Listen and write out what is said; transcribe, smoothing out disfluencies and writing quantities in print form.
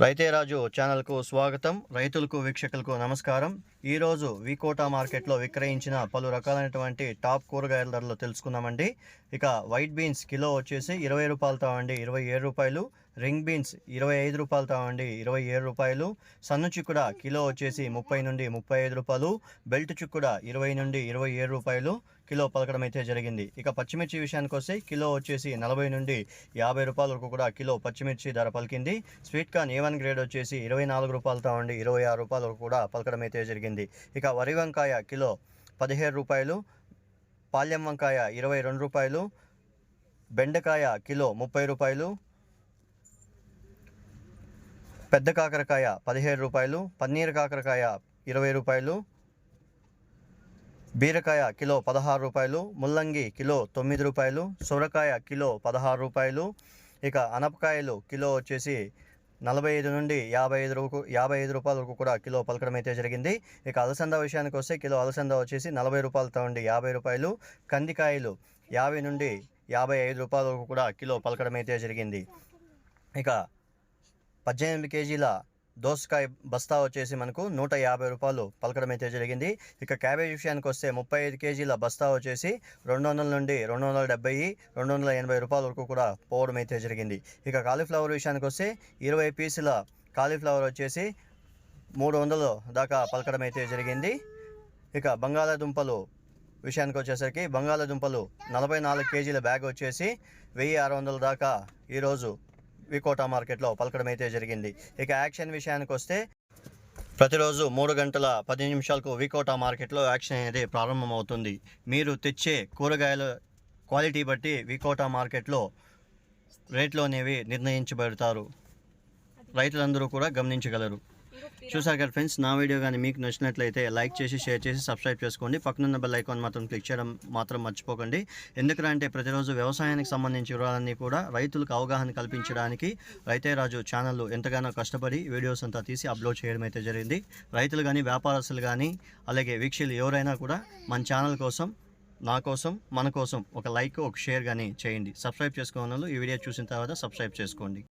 రైతే రాజు ఛానల్కు స్వాగతం. రైతులకు వీక్షకులకు నమస్కారం. ఈరోజు వికోటా మార్కెట్లో విక్రయించిన పలు రకాలైనటువంటి టాప్ కూరగాయల ధరలు తెలుసుకుందామండి. ఇక వైట్ బీన్స్ కిలో వచ్చేసి 20 రూపాయలతో అండి 27 రూపాయలు, రింగ్ బీన్స్ 25 రూపాయలతో అండి 27 రూపాయలు, సన్ను చిక్కుడ కిలో వచ్చేసి 30 నుండి 35 రూపాయలు, బెల్ట్ చిక్కుడ 20 నుండి 27 రూపాయలు కిలో పలకడం అయితే జరిగింది. ఇక పచ్చిమిర్చి విషయానికి వస్తే కిలో వచ్చేసి 40 నుండి 50 రూపాయల వరకు కూడా కిలో పచ్చిమిర్చి ధర పలికింది. స్వీట్ కార్న్ A1 గ్రేడ్ వచ్చేసి 24 రూపాయలతో ఉండి 26 రూపాయల వరకు కూడా పలకడం అయితే జరిగింది. ఇక వరి వంకాయ కిలో 17 రూపాయలు, పాల్యం వంకాయ 22 రూపాయలు, బెండకాయ కిలో 30 రూపాయలు, పెద్ద కాకరకాయ 17 రూపాయలు, పన్నీర్ కాకరకాయ 20 రూపాయలు, బీరకాయ కిలో 16 రూపాయలు, ముల్లంగి కిలో 9 రూపాయలు, సొరకాయ కిలో 16 రూపాయలు. ఇక అనపకాయలు కిలో వచ్చేసి 45 నుండి 55 రూపాయల వరకు కూడా కిలో పలకడం అయితే జరిగింది. ఇక అలసంద విషయానికి వస్తే కిలో అలసంద వచ్చేసి 40 రూపాయలతో ఉండి 50 రూపాయలు, కందికాయలు 50 నుండి 55 రూపాయల వరకు కూడా కిలో పలకడం అయితే జరిగింది. ఇక 18 కేజీల దోసకాయ బస్తా వచ్చేసి మనకు 150 రూపాయలు పలకడం అయితే జరిగింది. ఇక క్యాబేజ్ విషయానికి వస్తే 35 కేజీల బస్తా వచ్చేసి 200 నుండి 270, 280 రూపాయల వరకు కూడా పోవడం అయితే జరిగింది. ఇక కాలీఫ్లవర్ విషయానికి వస్తే 20 పీసుల కాలీఫ్లవర్ వచ్చేసి 300 దాకా పలకడం అయితే జరిగింది. ఇక బంగాళాదుంపలు విషయానికి వచ్చేసరికి బంగాళాదుంపలు 44 కేజీల బ్యాగ్ వచ్చేసి 1600 దాకా ఈరోజు వికోటా మార్కెట్లో పలకడం అయితే జరిగింది. ఇక యాక్షన్ విషయానికి వస్తే ప్రతిరోజు 3 గంటల 10 నిమిషాలకు వికోటా మార్కెట్లో యాక్షన్ అనేది ప్రారంభమవుతుంది. మీరు తెచ్చే కూరగాయల క్వాలిటీ బట్టి వికోటా మార్కెట్లో రేట్లు అనేవి నిర్ణయించబడతారు. రైతులందరూ కూడా గమనించగలరు. చూసారు కదా ఫ్రెండ్స్, నా వీడియో కానీ మీకు నచ్చినట్లయితే లైక్ చేసి షేర్ చేసి సబ్స్క్రైబ్ చేసుకోండి. పక్కనున్న బెల్ ఐకాన్ మాత్రం క్లిక్ చేయడం మాత్రం మర్చిపోకండి. ఎందుకంటే ప్రతిరోజు వ్యవసాయానికి సంబంధించి వివరాలన్నీ కూడా రైతులకు అవగాహన కల్పించడానికి రైతే రాజు ఛానల్ ఎంతగానో కష్టపడి వీడియోస్ అంతా తీసి అప్లోడ్ చేయడం అయితే జరిగింది. రైతులు కానీ వ్యాపారస్తులు కానీ అలాగే వీక్షకులు ఎవరైనా కూడా మన ఛానల్ కోసం, నా కోసం, మన కోసం ఒక లైక్ ఒక షేర్ కానీ చేయండి. సబ్స్క్రైబ్ చేసుకోవాలి. ఈ వీడియో చూసిన తర్వాత సబ్స్క్రైబ్ చేసుకోండి.